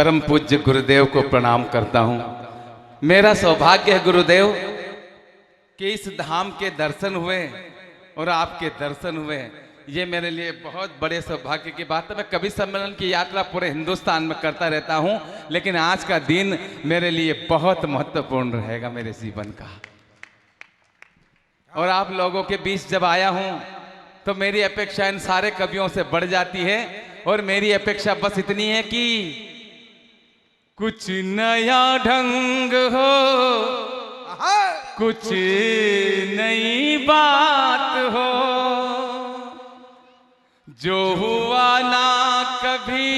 परम पूज्य गुरुदेव को प्रणाम करता हूँ। मेरा सौभाग्य है गुरुदेव कि इस धाम के दर्शन हुए और आपके दर्शन हुए, ये मेरे लिए बहुत बड़े सौभाग्य की बात है। मैं कभी सम्मेलन की यात्रा पूरे हिंदुस्तान में करता रहता हूँ, लेकिन आज का दिन मेरे लिए बहुत महत्वपूर्ण रहेगा मेरे जीवन का। और आप लोगों के बीच जब आया हूँ तो मेरी अपेक्षा इन सारे कवियों से बढ़ जाती है, और मेरी अपेक्षा बस इतनी है कि कुछ नया ढंग हो, कुछ नई बात हो, जो हुआ ना कभी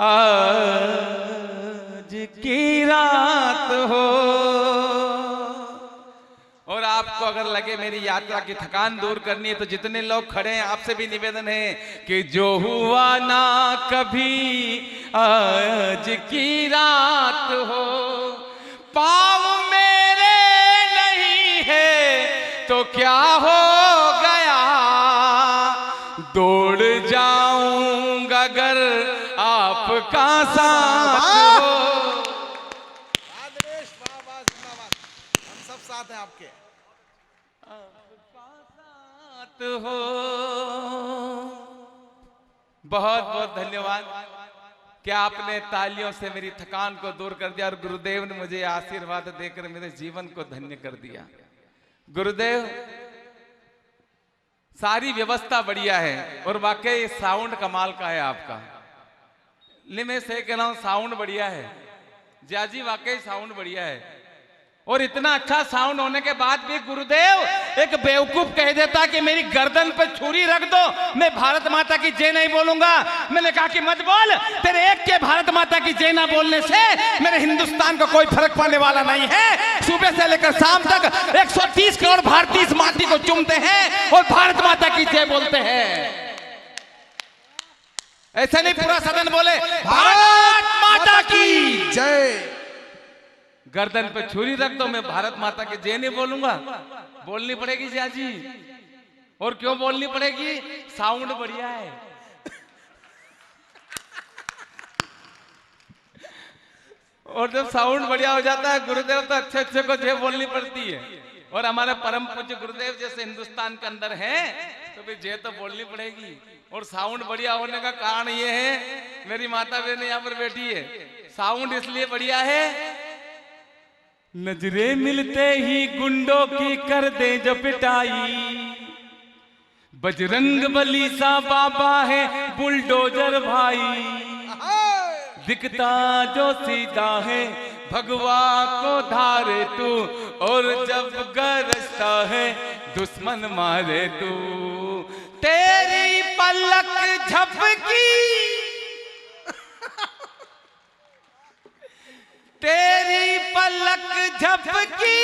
आज की रात हो। और आपको अगर लगे मेरी यात्रा की थकान दूर करनी है तो जितने लोग खड़े हैं आपसे भी निवेदन है कि जो हुआ ना कभी आज की रात हो, पाँव मेरे नहीं है तो क्या हो गया, दौड़ जाऊंगा अगर आपका साथ हो। हम सब साथ हैं आपके, साथ हो। बहुत बहुत धन्यवाद कि आपने तालियों से मेरी थकान को दूर कर दिया और गुरुदेव ने मुझे आशीर्वाद देकर मेरे जीवन को धन्य कर दिया। गुरुदेव, सारी व्यवस्था बढ़िया है और वाकई साउंड कमाल का है आपका। मैं से कह रहा हूं साउंड बढ़िया है जाजी, वाकई साउंड बढ़िया है। और इतना अच्छा साउंड होने के बाद भी गुरुदेव एक बेवकूफ कह देता कि मेरी गर्दन पर छुरी रख दो, मैं भारत माता की जय नहीं बोलूंगा। मैंने कहा कि मत बोल, तेरे एक के भारत माता की जय ना बोलने से मेरे हिंदुस्तान को कोई फर्क पड़ने वाला नहीं है। सुबह से लेकर शाम तक 130 करोड़ भारतीय इस माटी को चूमते हैं और भारत माता की जय बोलते हैं। ऐसा नहीं पूरा सदन बोले भारत माता की जय। गर्दन पे छुरी रख दो, मैं भारत माता की जय नहीं बोलूंगा। बोलनी पड़ेगी जाजी। और क्यों बोलनी पड़ेगी? साउंड बढ़िया है। और जब साउंड बढ़िया हो जाता है गुरुदेव तो अच्छे अच्छे को जय बोलनी पड़ती है। और हमारे परम पूज्य गुरुदेव जैसे हिंदुस्तान के अंदर हैं तो भी जय तो बोलनी पड़ेगी। और साउंड बढ़िया होने का कारण ये है, मेरी माता बहन यहाँ पर बैठी है, साउंड इसलिए बढ़िया है, नजरे मिलते ही गुंडों की कर दे जो पिटाई, बजरंग बली सा बाबा है बुलडोजर भाई, दिखता जो सीधा है भगवा को धारे तू, और जब गरजता है दुश्मन मारे तू, तेरी पलक झपकी तेरी पलक झपकी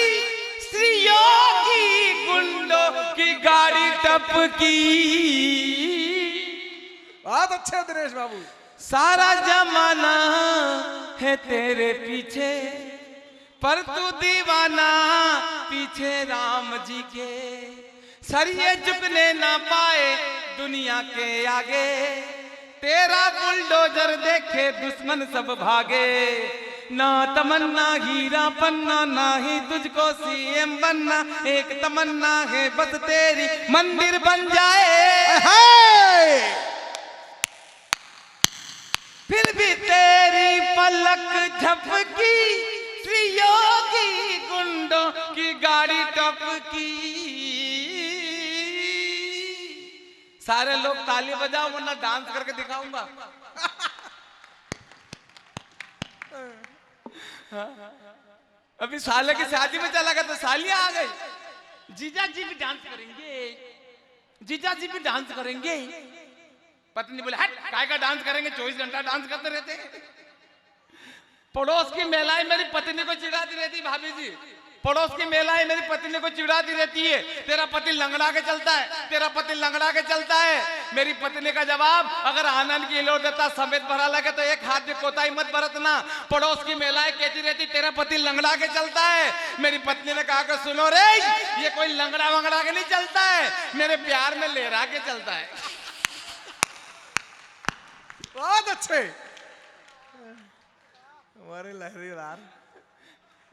स्त्रियों की गुंडों की गाड़ी टपकी। बहुत अच्छे दिनेश बाबू। सारा जमाना है तेरे पीछे पर तू दीवाना पीछे राम जी के, सरिये झुकने ना पाए दुनिया के आगे, तेरा बुलडोजर देखे दुश्मन सब भागे, ना तमन्ना हीरा पन्ना ना ही तुझको सीएम बनना, एक तमन्ना है बस तेरी मंदिर बन जाए, फिर भी तेरी पलक झपकी स्त्रियों की गुंडों की गाड़ी टपकी। सारे लोग ताली बजाओ वरना डांस करके दिखाऊंगा। अभी साले की शादी में चला गया तो सालियां आ गई, जीजा जी भी डांस करेंगे, जीजा जी भी डांस करेंगे। पत्नी बोले हट, काय का डांस करेंगे, 24 घंटा डांस करते रहते हैं। पड़ोस की महिलाएं मेरी पत्नी को चिढ़ाती रहती, भाभी जी पड़ोस की महिलाएं मेरी पत्नी को चिढ़ाती रहती है, तेरा पति लंगड़ा के चलता है, तेरा पति लंगड़ा के चलता है। मेरी पत्नी का जवाब, अगर आनंद की लोटता समेत भरा लगे तो एक हाथ में कोताही मत बरतना। पड़ोस की महिलाएं कहती रहती तेरा पति लंगड़ा के चलता है। मेरी पत्नी ने कहा कि सुनो रे, ये कोई लंगड़ा वंगड़ा के नहीं चलता है, मेरे प्यार में लहरा के चलता है। बहुत अच्छे। हमारे लहरी लाल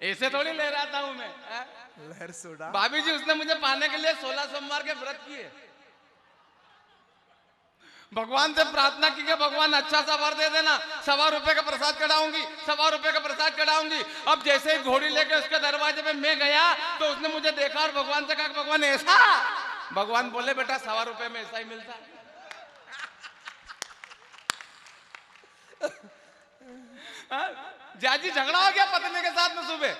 ऐसे थोड़ी ले रहा था मैं, हाँ? लहर सोडा। भाभी जी उसने मुझे पाने के लिए 16 सोमवार के व्रत किए। भगवान से प्रार्थना की कि भगवान अच्छा सा वर दे देना, 1.25 रुपए का प्रसाद चढ़ाऊंगी, 1.25 रुपए का प्रसाद चढ़ाऊंगी। अब जैसे ही घोड़ी लेके उसके दरवाजे पे मैं गया तो उसने मुझे देखा और भगवान से कहा कि भगवान ऐसा। भगवान बोले बेटा 1.25 रुपए में ऐसा ही मिलता है। जाजी झगड़ा हो गया पत्नी के साथ में सुबह।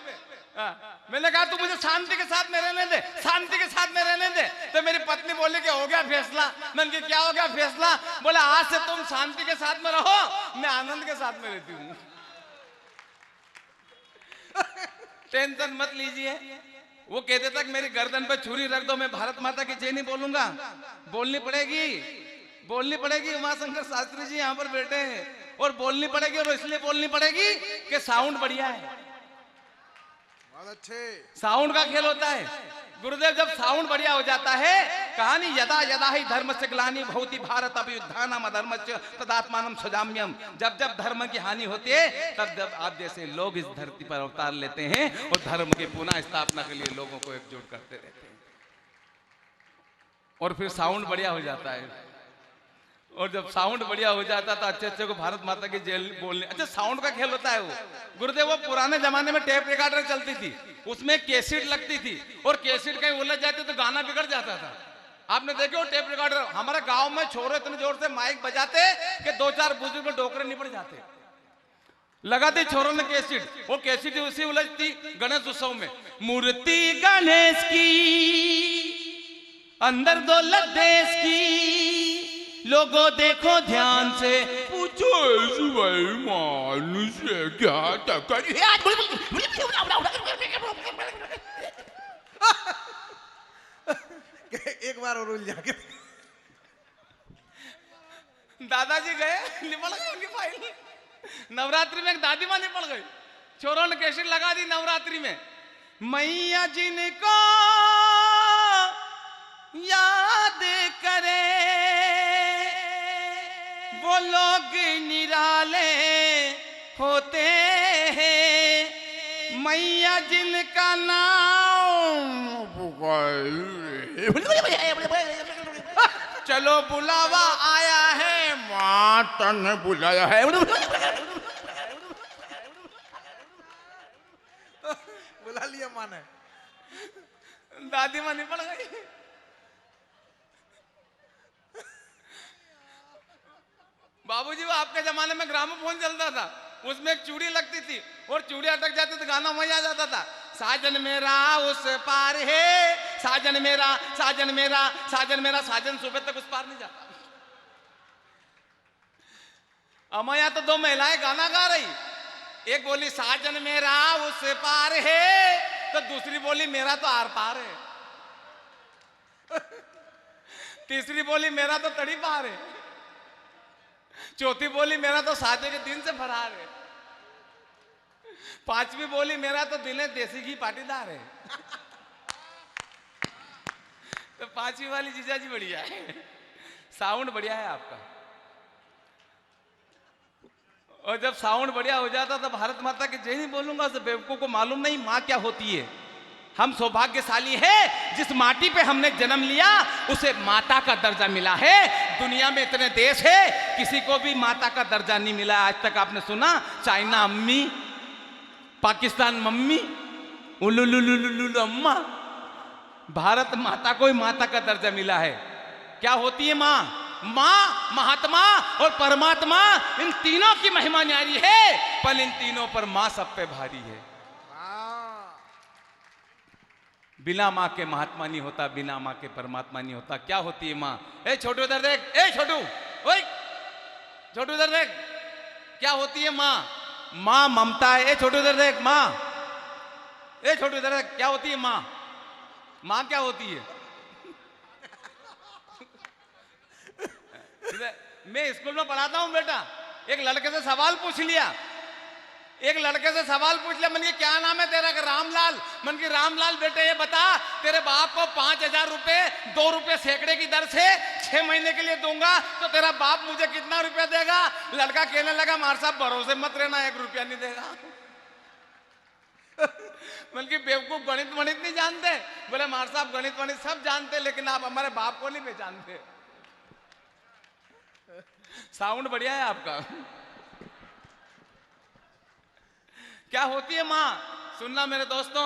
मैंने कहा तू मुझे शांति के साथ में रहने दे, शांति के साथ में रहने दे। तो मेरी पत्नी बोली कि हो गया फैसला। मैंने कहा क्या हो गया फैसला? बोले आज से तुम शांति के साथ में रहो, मैं आनंद के साथ में रहती हूँ। टेंशन मत लीजिए। वो कहते तक मेरी गर्दन पे छुरी रख दो, मैं भारत माता की जय नहीं बोलूंगा। बोलनी पड़ेगी, बोलनी पड़ेगी। उमाशंकर शास्त्री जी यहाँ पर बैठे हैं और बोलनी पड़ेगी, और इसलिए बोलनी पड़ेगी कि साउंड बढ़िया है। बहुत अच्छे। साउंड का खेल होता है गुरुदेव। जब साउंड बढ़िया हो जाता है, कहानी यदा यदा ही धर्म से ग्लानि भवति भारत अभ्युत्थानम अधर्मस्य तदात्मानं सृजाम्यहम्। जब जब धर्म की हानि होती है, तब जब आप जैसे लोग इस धरती पर अवतार लेते हैं और धर्म की पुनः स्थापना के लिए लोगों को एकजुट करते रहते हैं, और फिर साउंड बढ़िया हो जाता है। और जब साउंड बढ़िया हो जाता तो अच्छे अच्छे को भारत माता की जय बोलने। अच्छा, साउंड का खेल होता है वो गुरुदेव। वो पुराने जमाने में टेप रिकॉर्डर चलती थी, उसमें कैसेट लगती थी, और कैसेट कहीं उलझ जाती तो गाना बिगड़ जाता था। आपने देखे वो टेप रिकॉर्डर? हमारे गांव में छोरे इतने जोर से माइक बजाते कि 2-4 बुजुर्ग डोकरे निपट जाते। लगाते छोरों ने कैसेट, वो कैसेट उसी उलझती गणेश उत्सव में। मूर्ति गणेश की अंदर दौलत देश की, लोगों देखो ध्यान से, पूछो मानुष क्या टक्कर। एक बार और उल जाके दादाजी गए, निपट गई उनकी फाइल। नवरात्रि में एक दादी माँ निपट गई, छोरों ने कैसेट लगा दी नवरात्रि में। मैया जिनको याद करे वो लोग निराले होते हैं, मैया जिनका नाम चलो बुलावा आया है, माता ने बुलाया है। बुला लिया माने। दादी माँ निपट गई। बाबूजी वो आपके जमाने में ग्रामोफोन चलता था, उसमें एक चूड़ी लगती थी और चूड़ी अटक जाती तो गाना वहीं आ जाता था। साजन मेरा उस पार है, साजन मेरा, साजन मेरा, साजन मेरा। साजन सुबह तक उस पार नहीं जाता। अमैया तो 2 महिलाएं गाना गा रही, एक बोली साजन मेरा उस पार है, तो दूसरी बोली मेरा तो आर पार है, तीसरी बोली मेरा तो तड़ी पार है, चौथी बोली मेरा तो शादी के दिन से फरार है, 5वीं बोली मेरा तो दिने देसी घी पाटीदार है। तो 5वीं वाली जीजा जी बढ़िया है, साउंड बढ़िया है आपका। और जब साउंड बढ़िया हो जाता तो भारत माता की जय नहीं बोलूंगा, तो बेवकूफ को मालूम नहीं माँ क्या होती है। हम सौभाग्यशाली है जिस माटी पे हमने जन्म लिया उसे माता का दर्जा मिला है। दुनिया में इतने देश है किसी को भी माता का दर्जा नहीं मिला आज तक। आपने सुना चाइना अम्मी, पाकिस्तान मम्मी, उलुलुलुलुलु अम्मा, भारत माता को ही माता का दर्जा मिला है। क्या होती है माँ? माँ, महात्मा और परमात्मा, इन तीनों की महिमा न्यारी है, पर इन तीनों पर माँ सब पे भारी है। बिना माँ के महात्मा नहीं होता, बिना माँ के परमात्मा नहीं होता। क्या होती है माँ? ए छोटू इधर देख, ए छोटू, ओए छोटू इधर देख, क्या होती है माँ? माँ ममता है। ए छोटू इधर देख, माँ, ए छोटू इधर देख, क्या होती है माँ? माँ क्या होती है? मैं स्कूल में पढ़ाता हूँ बेटा, एक लड़के से सवाल पूछ लिया, एक लड़के से सवाल पूछ लिया, मन की क्या नाम है तेरा? रामलाल। मन की रामलाल बेटे ये बता तेरे बाप को 5000 रुपए 2 रुपए सैकड़े की दर से 6 महीने के लिए दूंगा तो तेरा बाप मुझे कितना रुपया देगा? लड़का कहने लगा मार साहब भरोसे मत रहना, 1 रुपया नहीं देगा। बल्कि बेवकूफ गणित वणित नहीं जानते। बोले मार साहब गणित वणित सब जानते लेकिन आप हमारे बाप को नहीं पहचानते। साउंड बढ़िया है आपका। क्या होती है माँ? सुनना मेरे दोस्तों,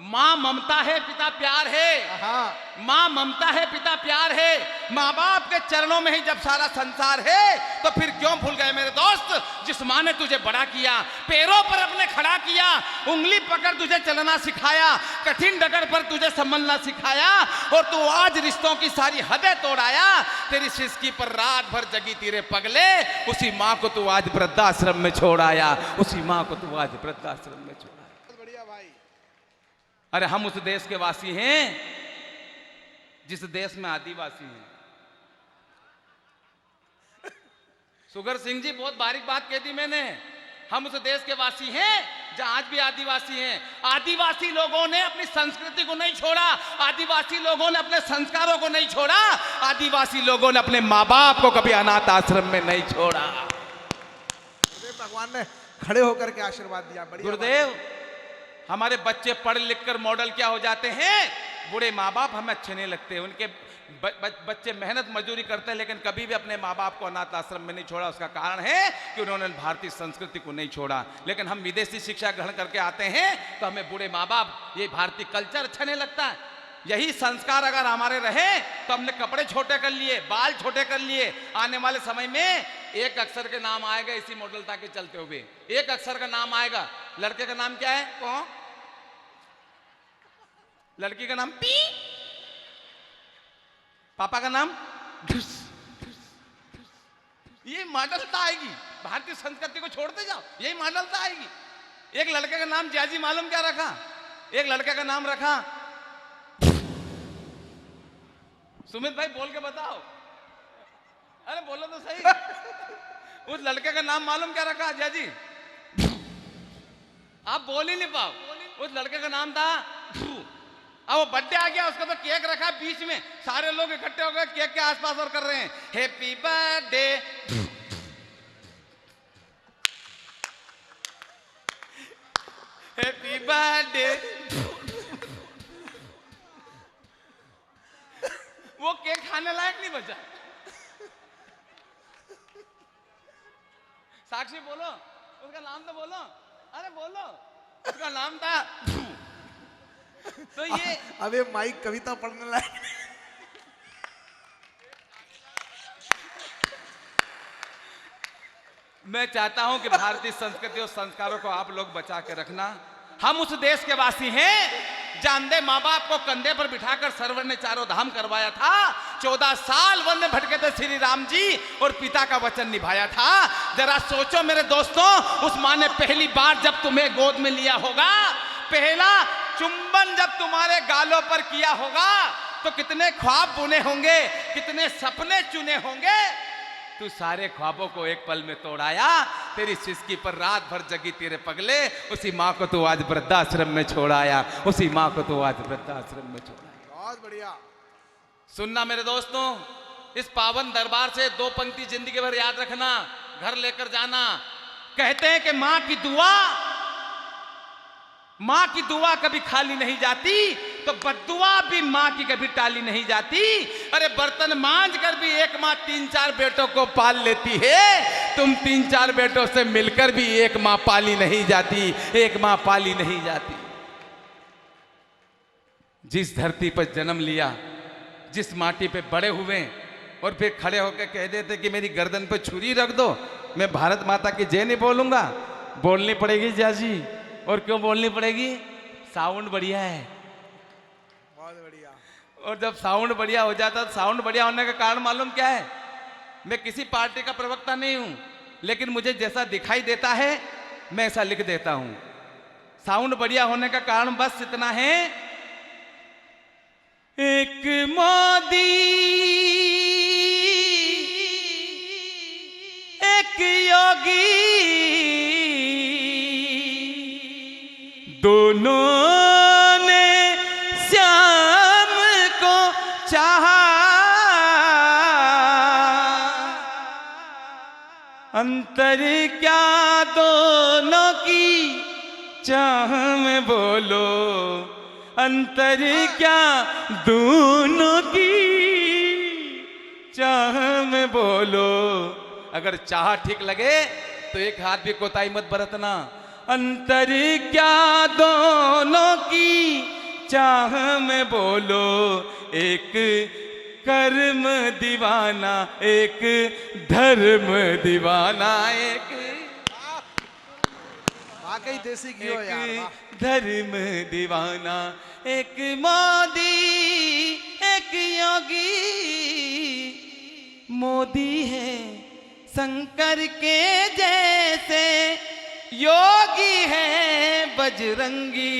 माँ ममता है, पिता प्यार है। हाँ। माँ ममता है, पिता प्यार है। माँ बाप के चरणों में ही जब सारा संसार है तो फिर क्यों भूल गए मेरे दोस्त? जिस माँ ने तुझे बड़ा किया, पैरों पर अपने खड़ा किया, उंगली पकड़ तुझे चलना सिखाया, कठिन डगर पर तुझे संभलना सिखाया और तू आज रिश्तों की सारी हदें तोड़ाया। तेरी सिसकी पर रात भर जगी तेरे पगले, उसी माँ को तू आज वृद्धाश्रम में छोड़ आया। उसी माँ को तू आज वृद्धाश्रम में छोड़ आया। बहुत बढ़िया भाई। अरे हम उस देश के वासी हैं जिस देश में आदिवासी हैं। सुगर सिंह जी बहुत बारीक बात कह दी मैंने। हम उस देश के वासी हैं जहां आज भी आदिवासी हैं। आदिवासी लोगों ने अपनी संस्कृति को नहीं छोड़ा, आदिवासी लोगों ने अपने संस्कारों को नहीं छोड़ा, आदिवासी लोगों ने अपने माँ बाप को कभी अनाथ आश्रम में नहीं छोड़ा। भगवान ने खड़े होकर के आशीर्वाद दिया। बढ़िया गुरुदेव, हमारे बच्चे पढ़ लिख कर मॉडल क्या हो जाते हैं? बूढ़े माँ बाप हमें अच्छे नहीं लगते। उनके बच्चे मेहनत मजदूरी करते हैं लेकिन कभी भी अपने माँ बाप को अनाथ आश्रम में नहीं छोड़ा। उसका कारण है कि उन्होंने भारतीय संस्कृति को नहीं छोड़ा। लेकिन हम विदेशी शिक्षा ग्रहण करके आते हैं तो हमें बूढ़े माँ बाप, ये भारतीय कल्चर अच्छा नहीं लगता है। यही संस्कार अगर हमारे रहे तो हमने कपड़े छोटे कर लिए, बाल छोटे कर लिए। आने वाले समय में एक अक्षर के नाम आएगा इसी मॉडलता के चलते हुए। एक अक्षर का नाम आएगा। लड़के का नाम क्या है? कौन? लड़की का नाम पी, पापा का नाम ढुस। ये मॉडलता आएगी। भारतीय संस्कृति को छोड़ते जाओ, यही मॉडलता आएगी। एक लड़के का नाम जाजी मालूम क्या रखा? एक लड़के का नाम रखा, सुमित भाई बोल के बताओ। अरे बोलो तो सही। उस लड़के का नाम मालूम क्या रखा जाजी? आप बोल ही नहीं पाओ। उस लड़के का नाम था, अब वो बर्थडे आ गया, उसका तो केक रखा बीच में, सारे लोग इकट्ठे हो गए केक के आसपास और कर रहे हैं हैप्पी बर्थडे। Happy birthday. वो केक खाने लायक नहीं बचा। साक्षी बोलो, उसका नाम तो बोलो। अरे बोलो, उसका नाम था। तो ये अब ये माइक कविता पढ़ने लायक। मैं चाहता हूं कि भारतीय संस्कृति और संस्कारों को आप लोग बचा के रखना। हम उस देश के वासी हैं जहां अंधे माँ बाप को कंधे पर बिठाकर सरवर ने चारों धाम करवाया था। 14 साल वन में भटके थे श्री राम जी और पिता का वचन निभाया था। जरा सोचो मेरे दोस्तों, उस माँ ने पहली बार जब तुम्हें गोद में लिया होगा, पहला चुंबन जब तुम्हारे गालों पर किया होगा तो कितने ख्वाब बुने होंगे, कितने सपने चुने होंगे। तू सारे ख्वाबों को एक पल में तोड़ाया। तेरी सिसकी पर रात भर जगी तेरे पगले, उसी माँ को तू आज वृद्धाश्रम में छोड़ाया। उसी माँ को तू आज वृद्धाश्रम में छोड़ाया। बहुत बढ़िया। सुनना मेरे दोस्तों, इस पावन दरबार से 2 पंक्ति जिंदगी भर याद रखना, घर लेकर जाना। कहते हैं कि माँ की दुआ कभी खाली नहीं जाती, तो बद्दुआ भी माँ की कभी टाली नहीं जाती। अरे बर्तन मांझ कर भी एक माँ 3-4 बेटों को पाल लेती है। तुम 3-4 बेटों से मिलकर भी एक माँ पाली नहीं जाती, एक माँ पाली नहीं जाती। जिस धरती पर जन्म लिया, जिस माटी पे बड़े हुए और फिर खड़े होकर कह देते कि मेरी गर्दन पे छुरी रख दो, मैं भारत माता की जय नहीं बोलूंगा। बोलनी पड़ेगी जाजी। और क्यों बोलनी पड़ेगी? साउंड बढ़िया है। बहुत बढ़िया। और जब साउंड बढ़िया हो जाता है, साउंड बढ़िया होने का कारण मालूम क्या है? मैं किसी पार्टी का प्रवक्ता नहीं हूं, लेकिन मुझे जैसा दिखाई देता है मैं ऐसा लिख देता हूं। साउंड बढ़िया होने का कारण बस इतना है, एक मोदी, एक योगी, दोनों ने श्याम को चाहा। अंतर क्या दोनों की चाह में बोलो, अंतर क्या दोनों की चाह में बोलो। अगर चाह ठीक लगे तो एक हाथ भी कोताही मत बरतना। अंतर क्या दोनों की चाह में बोलो, एक कर्म दीवाना एक धर्म दीवाना, एक वाकई देसी घी हो यार, वाह। एक धर्म दीवाना, एक मोदी एक योगी। मोदी है शंकर के जैसे, योगी है बजरंगी।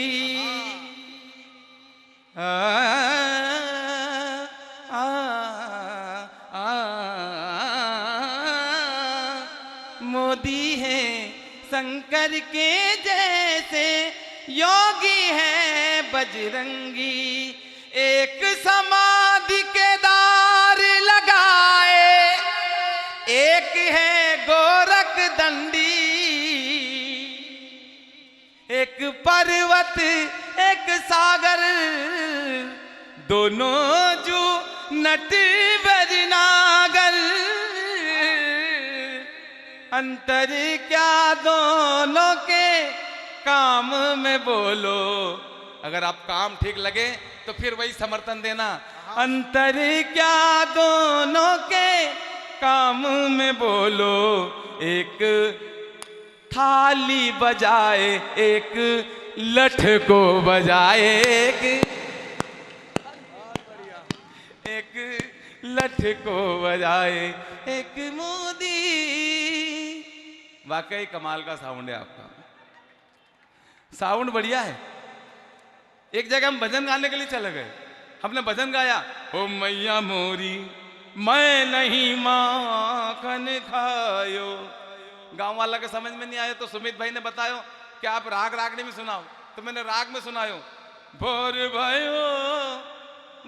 मोदी है शंकर के जैसे, योगी है बजरंगी। एक समाधि के दार लगाए, एक है गोरख दंडी। एक पर्वत एक सागर, दोनों जो नट बजनागर। अंतर क्या दोनों के काम में बोलो। अगर आप काम ठीक लगे तो फिर वही समर्थन देना। अंतर क्या दोनों के काम में बोलो, एक थाली बजाए एक लठ को बजाए, एक लठ को बजाए एक मोदी। वाकई कमाल का साउंड है आपका, साउंड बढ़िया है। एक जगह हम भजन गाने के लिए चले गए, हमने भजन गाया, ओ मैया मोरी मैं नहीं माखन खायो। गांव वाला के समझ में नहीं आया तो सुमित भाई ने बतायो कि आप राग रागनी में सुनाओ, तो मैंने राग में सुनायो। भोर भयो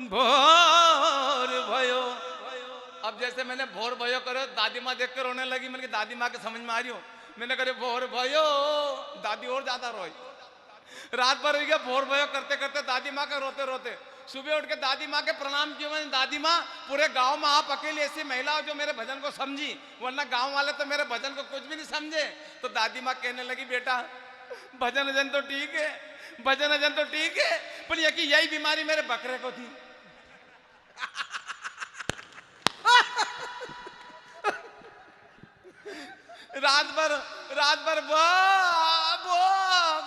भोर भयो। अब जैसे मैंने भोर भयो करो, दादी माँ देख कर रोने लगी। मैंने दादी माँ के समझ में आ रही हो, मैंने करे भोर भयो, दादी और ज्यादा रोई। रात भर हो गया भोर भयो करते करते दादी माँ का रोते रोते। सुबह उठ के दादी माँ के प्रणाम किए। मैंने दादी माँ, पूरे गांव में आप अकेली ऐसी महिला हो जो मेरे भजन को समझी, वरना गांव वाले तो मेरे भजन को कुछ भी नहीं समझे। तो दादी माँ कहने लगी, बेटा भजन भजन तो ठीक है, भजन भजन तो ठीक है, पर यही बीमारी मेरे बकरे को थी। रात भर वो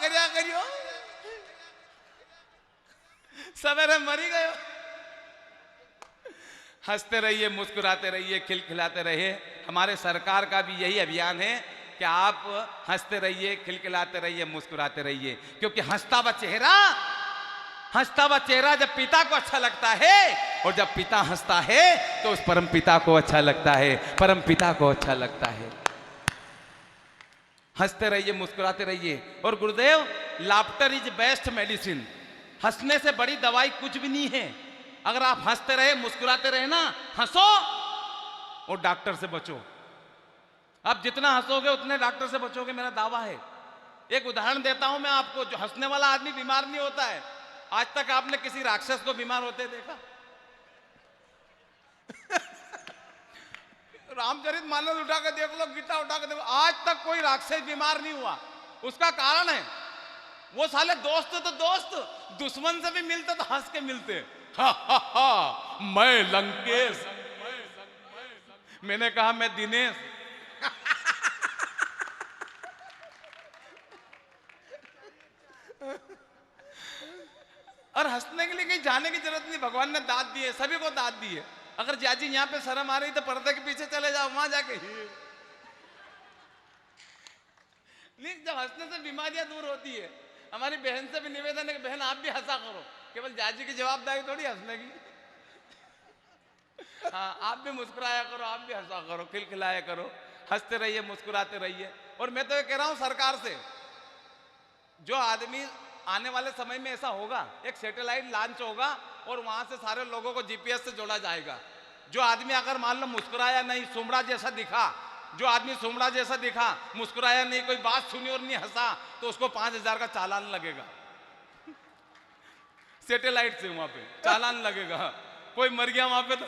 करिया करियो, सवेरे मरी गयो। हंसते रहिए, मुस्कुराते रहिए, खिलखिलाते रहिए। हमारे सरकार का भी यही अभियान है कि आप हंसते रहिए, खिलखिलाते रहिए, मुस्कुराते रहिए, क्योंकि हंसता हुआ चेहरा जब पिता को अच्छा लगता है, और जब पिता हंसता है तो उस परम पिता को अच्छा लगता है, परम पिता को अच्छा लगता है। हंसते रहिए, मुस्कुराते रहिए। और गुरुदेव, लाफ्टर इज बेस्ट मेडिसिन। हंसने से बड़ी दवाई कुछ भी नहीं है। अगर आप हंसते रहे, मुस्कुराते रहे ना, हंसो और डॉक्टर से बचो। आप जितना हंसोगे उतने डॉक्टर से बचोगे, मेरा दावा है। एक उदाहरण देता हूं मैं आपको। जो हंसने वाला आदमी बीमार नहीं होता है। आज तक आपने किसी राक्षस को बीमार होते देखा? रामचरित मानस उठा के देख लो, गीता उठा के देखो, आज तक कोई राक्षस बीमार नहीं हुआ। उसका कारण है, वो साले दोस्त तो दोस्त, दुश्मन से भी मिलते तो हंस के मिलते। हा हा हा, मैं लंकेश, मैंने कहा मैं दिनेश। और हंसने के लिए कहीं जाने की जरूरत नहीं, भगवान ने दांत दिए, सभी को दांत दिए। अगर जाजी यहाँ पे शर्म आ रही तो पर्दे के पीछे चले जाओ, वहां जाके। लेकिन जब हंसने से बीमारियां दूर होती है। हमारी बहन से भी निवेदन है कि बहन आप भी हंसा करो, केवल जाजी की जवाबदारी थोड़ी हंसने की। हाँ, आप भी मुस्कुराया करो, आप भी हंसा करो, खिलखिलाया करो, हंसते रहिए, मुस्कुराते रहिए। और मैं तो ये कह रहा हूं सरकार से, जो आदमी आने वाले समय में ऐसा होगा, एक सैटेलाइट लॉन्च होगा और वहां से सारे लोगों को जीपीएस से जोड़ा जाएगा। जो आदमी अगर मान लो मुस्कुराया नहीं, सुमड़ा जैसा दिखा, जो आदमी सोमड़ा जैसा दिखा, मुस्कुराया नहीं, कोई बात सुनी और नहीं हंसा, तो उसको 5,000 का चालान लगेगा। सैटेलाइट से वहां पे चालान लगेगा। कोई मर गया वहां पे तो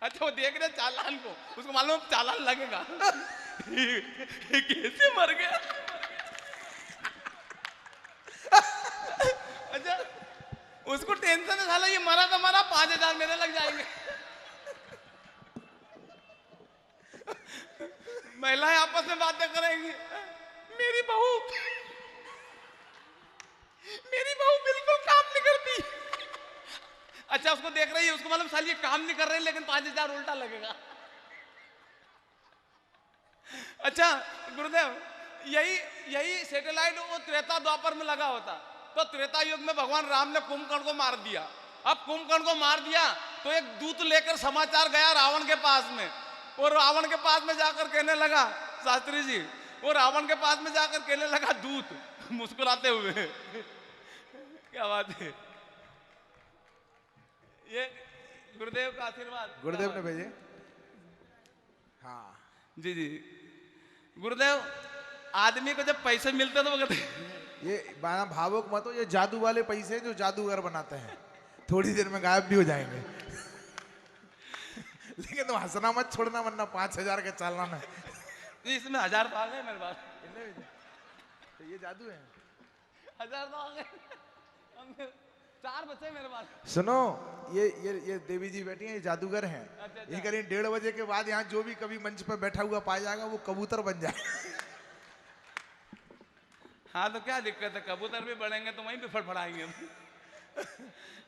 अच्छा वो देख रहे चालान को, उसको मालूम चालान लगेगा। ये कैसे मर गया? अच्छा उसको टेंशन है, साला ये मरा तो मरा, 5,000 मेरे लग जाएंगे। महिलाएं आपस में बातें करेंगी, मेरी बहू बिल्कुल काम नहीं करती। अच्छा उसको देख रही है, उसको मालूम साली ये काम नहीं कर रही, लेकिन 5,000 उल्टा लगेगा। अच्छा गुरुदेव, यही सैटेलाइट वो त्रेता द्वापर में लगा होता, तो त्रेता युग में भगवान राम ने कुंभकर्ण को मार दिया। अब कुंभकर्ण को मार दिया तो एक दूत लेकर समाचार गया रावण के पास में, और रावण के पास में जाकर कहने लगा, शास्त्री जी, वो रावण के पास में जाकर कहने लगा दूत मुस्कुराते हुए, क्या बात है, ये गुरुदेव का आशीर्वाद, गुरुदेव ने भेजे। हाँ जी जी गुरुदेव, आदमी को जब पैसे मिलते तो वो कहते ये भावुक मत हो, ये जादू वाले पैसे जो जादूगर बनाते हैं, थोड़ी देर में गायब भी हो जाएंगे। लेकिन तुम हंसना मत छोड़ना, वरना 5,000 के चालान है। इसमें 1,000 तो आ गए मेरे पास, तो ये जादू है। 1,000 तो आ गए, 4 बचे मेरे पास। सुनो, ये देवी जी बैठी हैं, ये जादूगर हैं। अच्छा। ये करीब 1:30 बजे के बाद यहाँ जो भी कभी मंच पर बैठा हुआ पाया जाएगा वो कबूतर बन जाए। हाँ तो क्या दिक्कत है, कबूतर भी बढ़ेंगे तो वहीं पे फड़फड़ाएंगे।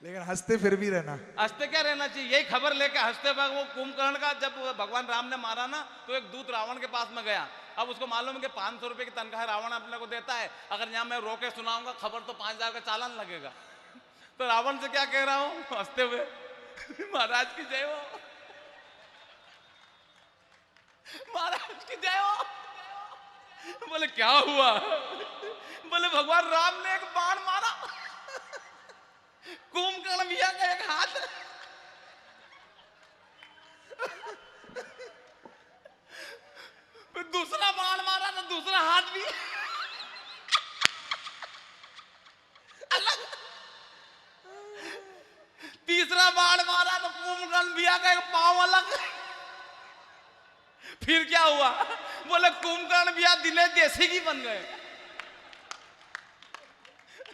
लेकिन हंसते फिर भी रहना। हंसते क्या रहना चाहिए, यही खबर लेके हंसते वक्त वो कुंभकर्ण का जब भगवान राम ने मारा ना, तो एक दूत रावण के पास में गया। अब उसको मालूम है कि 500 रुपए की तनख्वाह रावण अपने को देता है, अगर यहाँ मैं रोके सुनाऊंगा खबर तो 5,000 का चालान लगेगा। तो रावण से क्या कह रहा हूँ हंसते हुए, महाराज की जय हो, महाराज की जय हो। बोले क्या हुआ? बोले भगवान राम ने एक बाण मारा, कुंभकर्ण भैया का एक हाथ, फिर दूसरा बाण मारा तो दूसरा हाथ भी अलग, तीसरा बाण मारा तो कुंभकर्ण भैया का एक पांव अलग। फिर क्या हुआ? बोले कुंभकर्ण भैया दिने देसी की बन गए।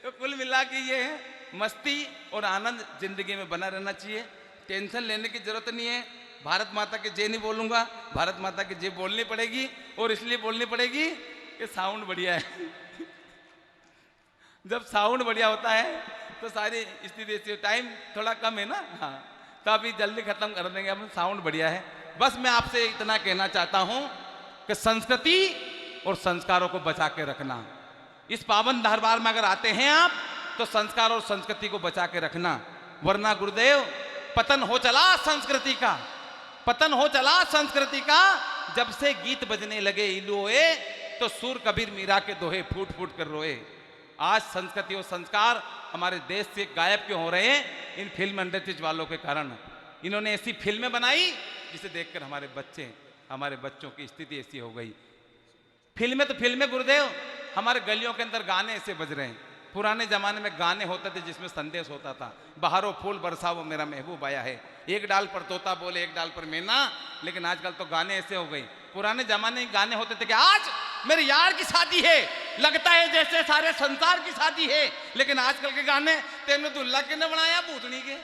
तो कुल मिला के ये है, मस्ती और आनंद जिंदगी में बना रहना चाहिए, टेंशन लेने की जरूरत नहीं है। भारत माता की जय नहीं बोलूंगा, भारत माता की जय बोलनी पड़ेगी, और इसलिए बोलनी पड़ेगी कि साउंड बढ़िया है। जब साउंड बढ़िया होता है तो सारी स्थिति ऐसी, टाइम थोड़ा कम है ना, हाँ तो अभी जल्दी खत्म कर देंगे, अब साउंड बढ़िया है। बस मैं आपसे इतना कहना चाहता हूं कि संस्कृति और संस्कारों को बचा के रखना। इस पावन दरबार में अगर आते हैं आप तो संस्कार और संस्कृति को बचा के रखना, वरना गुरुदेव पतन हो चला संस्कृति का, पतन हो चला संस्कृति का। जब से गीत बजने लगे इलोए तो सूर कबीर मीरा के दोहे फूट फूट कर रोए। आज संस्कृति और संस्कार हमारे देश से गायब क्यों हो रहे हैं? इन फिल्म इंडस्ट्रीज वालों के कारण। इन्होंने ऐसी फिल्में बनाई जिसे देखकर हमारे बच्चों की स्थिति ऐसी हो गई। फिल्में तो फिल्में गुरुदेव, हमारे गलियों के अंदर गाने ऐसे बज रहे हैं। पुराने जमाने में गाने होते थे जिसमें संदेश होता था, बहारो फूल बरसाओ मेरा महबूब आया है, एक डाल पर तोता बोले एक डाल पर मैना। लेकिन आजकल तो गाने ऐसे हो गए, पुराने जमाने में गाने होते थे कि आज मेरे यार की शादी है, लगता है जैसे सारे संसार की शादी है। लेकिन आजकल के गाने तेने दुल्ला के ने बनाया भूतनी के।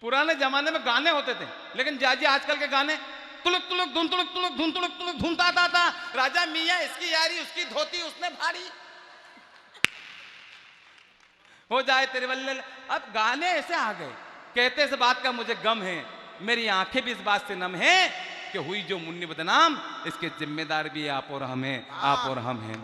पुराने जमाने में गाने होते थे, लेकिन जाजी आजकल के गाने तुलुक तुलुक धुन तुलुक तुलुक धुन तुलुक तुलुक धुनता था। राजा मियाँ इसकी यारी उसकी धोती उसने भारी हो जाए तेरे बल्ले। अब गाने ऐसे आ गए, कहते इस बात का मुझे गम है, मेरी आंखें भी इस बात से नम है कि हुई जो मुन्नी बदनाम, इसके जिम्मेदार भी आप और हम हैं, आप और हम हैं।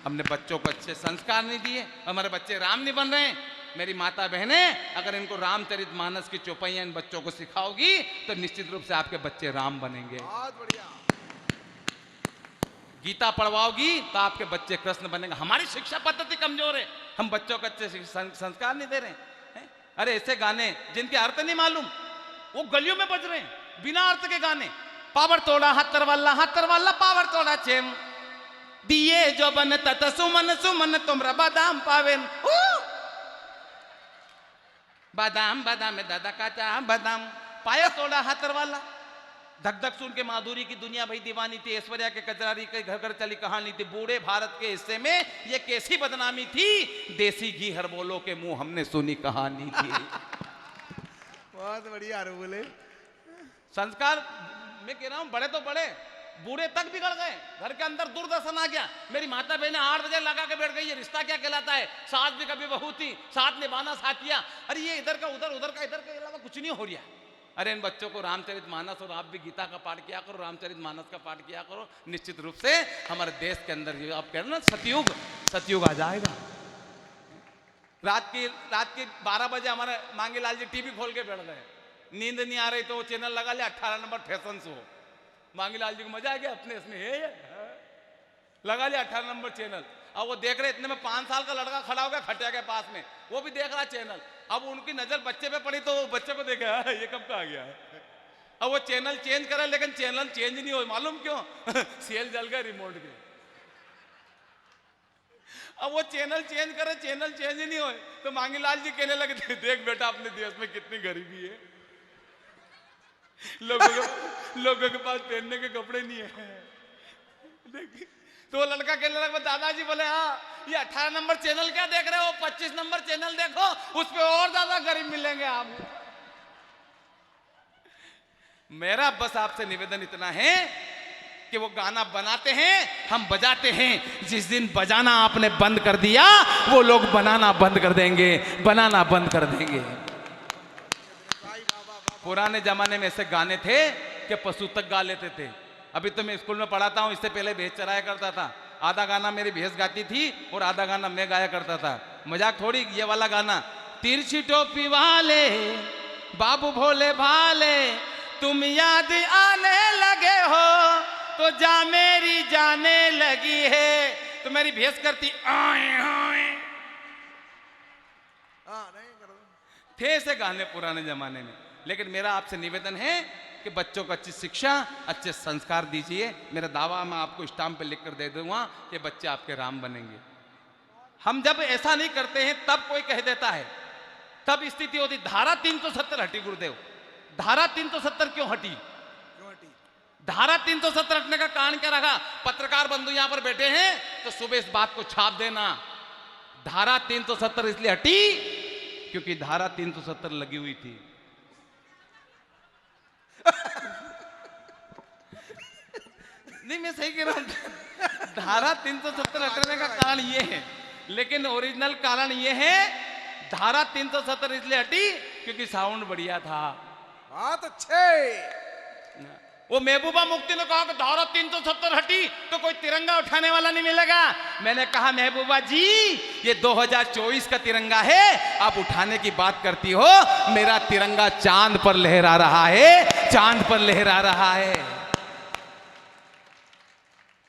हमने बच्चों को अच्छे संस्कार नहीं दिए, हमारे बच्चे राम नहीं बन रहे। मेरी माता बहनें, अगर इनको रामचरितमानस की चौपाइयां इन बच्चों को सिखाओगी तो निश्चित रूप से आपके बच्चे राम बनेंगे। बहुत बढ़िया। गीता पढ़वाओगी तो आपके बच्चे कृष्ण बनेंगे। हमारी शिक्षा पद्धति कमजोर है, हम बच्चों को अच्छे संस्कार नहीं दे रहे हैं। अरे ऐसे गाने जिनके अर्थ नहीं मालूम वो गलियों में बज रहे हैं, बिना अर्थ के गाने। पावर तोड़ा हत्तर वाला पावर तोड़ा चेम दिए जो बन तत सुमन सुमन तुमरा बादाम पावेन बादाम बादाम में दादा काचा बादाम पाया तोड़ा हत्तर वाला। धक धक सुन के माधुरी की दुनिया भाई दीवानी थी, ऐश्वर्या के कजरारी के घर घर चली कहानी थी। बूढ़े भारत के हिस्से में ये कैसी बदनामी थी, देसी घी हर बोलो के मुंह हमने सुनी कहानी थी। बहुत बढ़िया यार बोले। संस्कार मैं कह रहा हूं, बड़े तो बड़े, बूढ़े तक बिगड़ गए। घर के अंदर दूरदर्शन आ गया। मेरी माता बहने 8 बजे लगा के बैठ गई, ये रिश्ता क्या कहलाता है, सास भी कभी बहू थी, साथ निभाना साथिया। अरे ये इधर का उधर, उधर का इधर के अलावा कुछ नहीं हो रहा। अरे इन बच्चों को रामचरितमानस, और आप भी गीता का पाठ किया करो, रामचरितमानस का पाठ किया करो। निश्चित रूप से हमारे देश के अंदर आप कह रहे ना सतयुग आ जाएगा। रात की 12 बजे हमारे मांगीलाल जी टीवी खोल के बैठ गए, नींद नहीं आ रही तो वो चैनल लगा लिया 18 नंबर फैशन शो। मांगीलाल जी को मजा आ गया, अपने इसमें है लगा लिया 18 नंबर चैनल। अब वो देख रहे, इतने में 5 साल का लड़का खड़ा हो गया खटिया के पास में, वो भी देख रहा चैनल। अब उनकी नजर बच्चे पे पड़ी तो बच्चे को देखा ये कब का आ गया। अब वो चैनल चेंज करे, लेकिन चैनल चेंज नहीं हो, मालूम क्यों? सेल जल गए रिमोट के। अब वो चैनल चेंज करे, चैनल चेंज नहीं हो, तो मांगीलाल जी कहने लगे, देख बेटा अपने देश में कितनी गरीबी है, लोगों के पास पहनने के कपड़े नहीं है। देख तो वो लड़का कहने लगा, दादाजी बोले हाँ ये 18 नंबर चैनल क्या देख रहे हो, 25 नंबर चैनल देखो, उस पे और ज्यादा गरीब मिलेंगे आपको। मेरा बस आपसे निवेदन इतना है कि वो गाना बनाते हैं, हम बजाते हैं। जिस दिन बजाना आपने बंद कर दिया, वो लोग बनाना बंद कर देंगे, बनाना बंद कर देंगे। पुराने जमाने में ऐसे गाने थे कि पशु तक गा लेते थे। अभी तो मैं स्कूल में पढ़ाता हूं, इससे पहले भैंस चराया करता था। आधा गाना मेरी भैंस गाती थी और आधा गाना मैं गाया करता था। मजाक थोड़ी, ये वाला गाना, तिरछी टोपी वाले बाबू भोले भाले तुम याद आने लगे हो तो जा मेरी जाने लगी है। तो मेरी भैंस करती आए आए। थे ऐसे गाने पुराने जमाने में। लेकिन मेरा आपसे निवेदन है कि बच्चों को अच्छी शिक्षा, अच्छे संस्कार दीजिए। मेरा दावा मैं आपको स्टाम्प पे लिख कर दे दूंगा कि बच्चे आपके राम बनेंगे। हम जब ऐसा नहीं करते हैं तब कोई कह देता है, तब स्थिति होती। धारा 370 हटी गुरुदेव। धारा 370 क्यों हटी? धारा 370 हटने का कारण क्या रहा? पत्रकार बंधु यहां पर बैठे हैं तो सुबह इस बात को छाप देना। धारा 370 इसलिए हटी क्योंकि धारा 370 लगी हुई थी। नहीं मैं सही कह रहा हूं। धारा 370 हटने का कारण ये है, लेकिन ओरिजिनल कारण ये है धारा 370 इसलिए हटी क्योंकि साउंड बढ़िया था। बात अच्छे। वो महबूबा मुफ्ती ने कहा कि धारा 370 हटी तो कोई तिरंगा उठाने वाला नहीं मिलेगा। मैंने कहा महबूबा जी ये 2024 का तिरंगा है, आप उठाने की बात करती हो, मेरा तिरंगा चांद पर लहरा रहा है, चांद पर लहरा रहा है।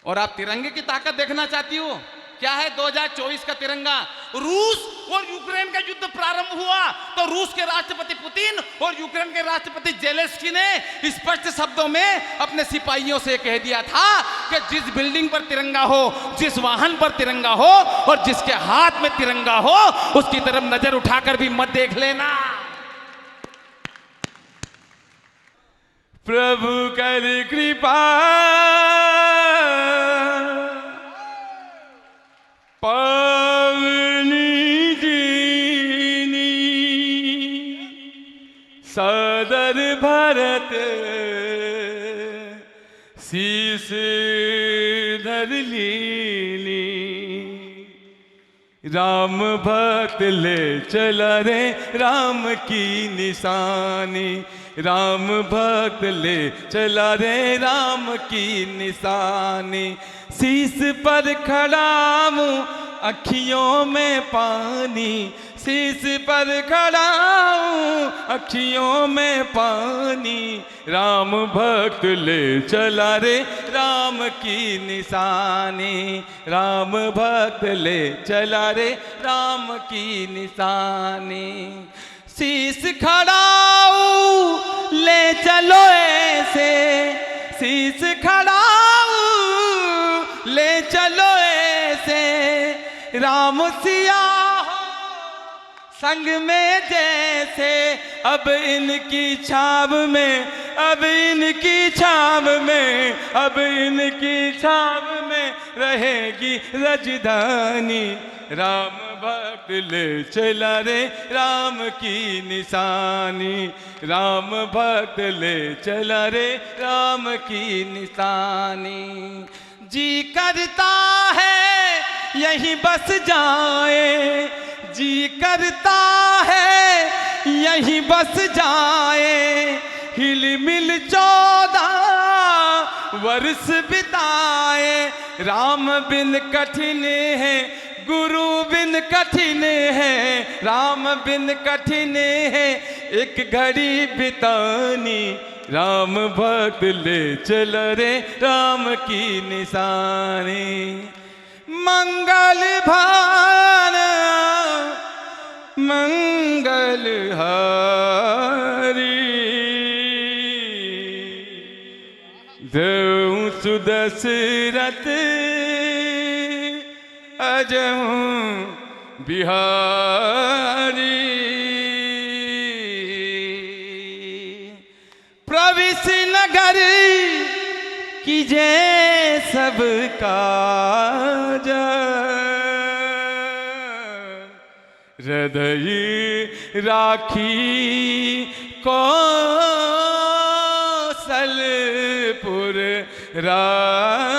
और आप तिरंगे की ताकत देखना चाहती हो? क्या है 2024 का तिरंगा? रूस और यूक्रेन का युद्ध प्रारंभ हुआ तो रूस के राष्ट्रपति पुतिन और यूक्रेन के राष्ट्रपति जेलेंस्की ने स्पष्ट शब्दों में अपने सिपाहियों से कह दिया था कि जिस बिल्डिंग पर तिरंगा हो, जिस वाहन पर तिरंगा हो और जिसके हाथ में तिरंगा हो, उसकी तरफ नजर उठाकर भी मत देख लेना। प्रभु कर कृपा पावनी दीनी सदर भरत शीस धर लीनी। राम भक्त ले चला रे राम की निशानी, राम भक्त ले चला रे राम की निशानी। शीस पर खड़ा हूँ अखियों में पानी, शीस पर खड़ा हूँ अखियों में पानी। राम भक्त ले चला रे राम की निशानी, राम भक्त ले चला रे राम की निशानी। शीश खड़ाऊ ले चलो ऐसे, शीश खड़ाऊ ले चलो ऐसे, राम सिया हो संग में जैसे, अब इनकी छाव में, अब इनकी छाव में, अब इनकी छाव में रहेगी रजधानी। राम भक्त ले चला रे राम की निशानी, राम भक्त ले चला रे राम की निशानी। जी करता है यहीं बस जाए, जी करता है यहीं बस जाए, हिल मिल 14 वर्ष बिताए। राम बिन कठिन है, गुरु बिन कठिन है, राम बिन कठिन है, एक घड़ी बितानी। राम भक्त ले चल रे राम की निशानी। मंगल भान मंगल हारी, देव सुदशरथ अजहूं बिहारी। प्रविश नगर कीजे सब काज, हृदय राखी कौशलपुर राज।